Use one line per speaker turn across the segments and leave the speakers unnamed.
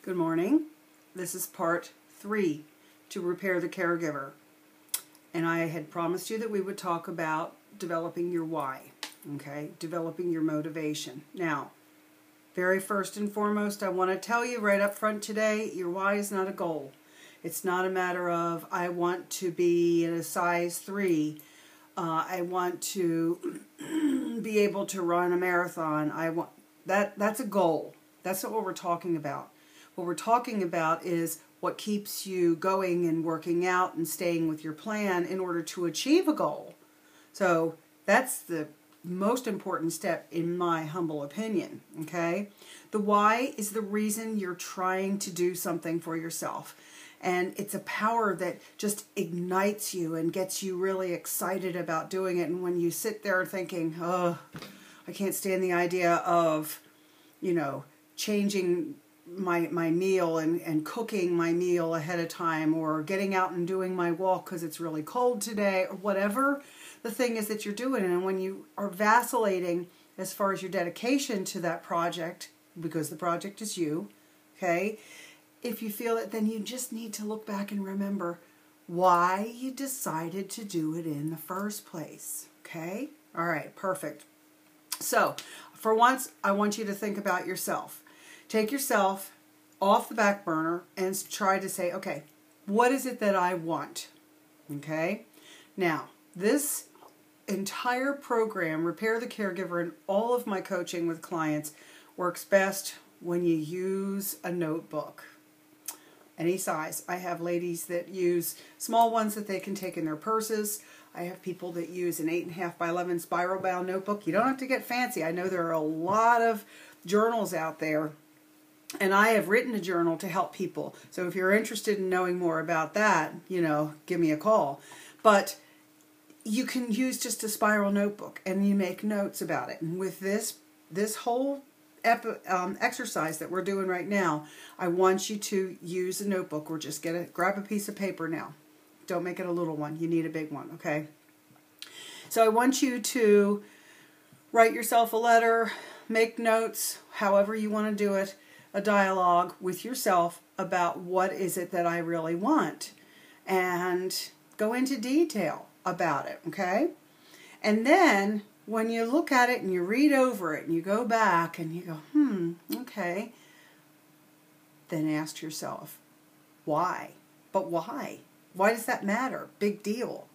Good morning. This is part 3 to Repair the Caregiver. And I had promised you that we would talk about developing your why, okay? Developing your motivation. Now, very first and foremost, I want to tell you right up front today, your why is not a goal. It's not a matter of, I want to be in a size 3. I want to be able to run a marathon. That's a goal. That's not what we're talking about. What we're talking about is what keeps you going and working out and staying with your plan in order to achieve a goal. So that's the most important step in my humble opinion, okay? The why is the reason you're trying to do something for yourself. And it's a power that just ignites you and gets you really excited about doing it. And when you sit there thinking, oh, I can't stand the idea of, changing my meal and cooking my meal ahead of time, or getting out and doing my walk because it's really cold today, or whatever the thing is that you're doing. And when you are vacillating as far as your dedication to that project, because the project is you, okay, if you feel it, then you just need to look back and remember why you decided to do it in the first place, okay? All right, perfect. So, for once, I want you to think about yourself. Take yourself off the back burner and try to say, okay, what is it that I want? Okay? Now, this entire program, Repair the Caregiver, and all of my coaching with clients works best when you use a notebook. Any size. I have ladies that use small ones that they can take in their purses. I have people that use an 8.5 by 11 spiral bound notebook. You don't have to get fancy. I know there are a lot of journals out there, and I have written a journal to help people. So if you're interested in knowing more about that, give me a call. But you can use just a spiral notebook and you make notes about it. And with this whole exercise that we're doing right now, I want you to use a notebook, or just grab a piece of paper now. Don't make it a little one. You need a big one, okay? So I want you to write yourself a letter, make notes, however you want to do it, a dialogue with yourself about what is it that I really want, and go into detail about it, okay? And then when you look at it and you read over it and you go back and you go, okay, then ask yourself, why? But why? Why does that matter? Big deal,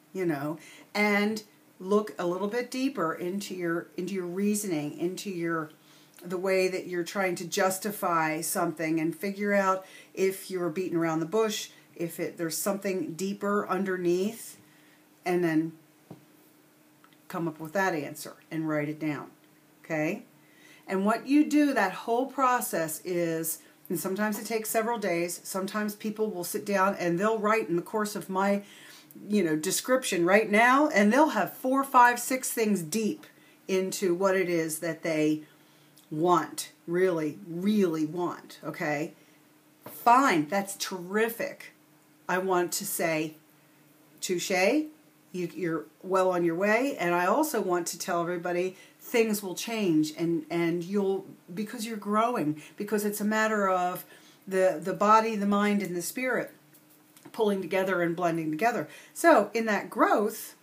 and look a little bit deeper into your reasoning, into the way that you're trying to justify something, and figure out if you're beating around the bush, if there's something deeper underneath, and then come up with that answer and write it down, okay? And what you do, that whole process is, and sometimes it takes several days, sometimes people will sit down and they'll write in the course of my, description right now, and they'll have 4, 5, 6 things deep into what it is that they want, really, really want, okay? Fine, that's terrific. I want to say, touche, you're well on your way. And I also want to tell everybody things will change, and because you're growing, because it's a matter of the body, the mind, and the spirit pulling together and blending together. So in that growth,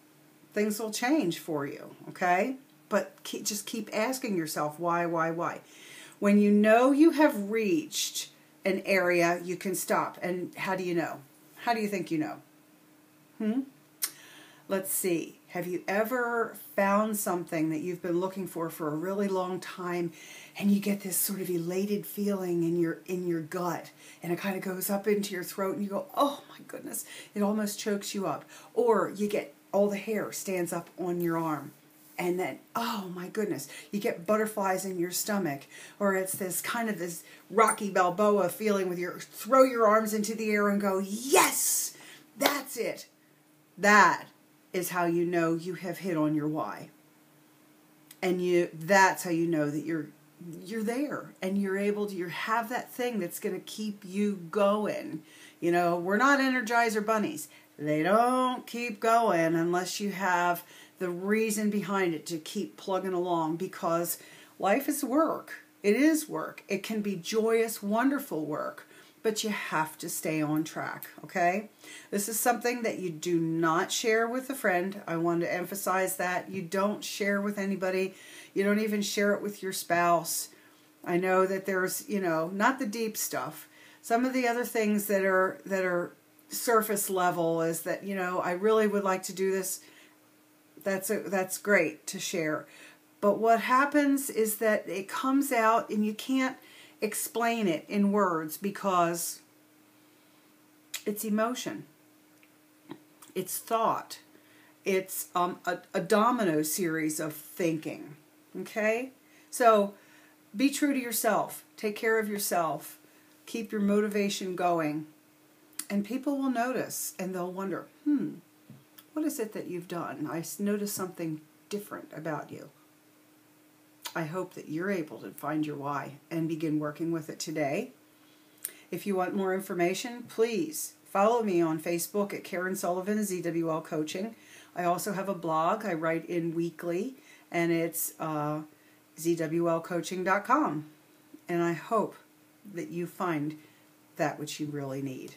things will change for you, okay? But just keep asking yourself, why? When you know you have reached an area, you can stop. And how do you know? How do you think you know? Let's see. Have you ever found something that you've been looking for a really long time, and you get this sort of elated feeling in your gut, and it kind of goes up into your throat, and you go, oh my goodness, it almost chokes you up. Or you get all the hair stands up on your arm, and then, oh my goodness, you get butterflies in your stomach. Or it's this Rocky Balboa feeling with throw your arms into the air and go, yes, that's it. That is how you know you have hit on your why. And that's how you know that you're there, and you're able to, you have that thing that's going to keep you going. We're not Energizer bunnies. They don't keep going unless you have the reason behind it to keep plugging along, because life is work. It is work. It can be joyous, wonderful work, but you have to stay on track, okay? This is something that you do not share with a friend. I want to emphasize that. You don't share with anybody. You don't even share it with your spouse. I know that there's, not the deep stuff. Some of the other things that are surface level is that, I really would like to do this. That's great to share. But what happens is that it comes out and you can't explain it in words because it's emotion. It's thought. It's a domino series of thinking. Okay? So be true to yourself. Take care of yourself. Keep your motivation going. And people will notice and they'll wonder, what is it that you've done? I noticed something different about you. I hope that you're able to find your why and begin working with it today. If you want more information, please follow me on Facebook at Karen Sullivan, ZWL Coaching. I also have a blog I write in weekly, and it's zwlcoaching.com. And I hope that you find that which you really need.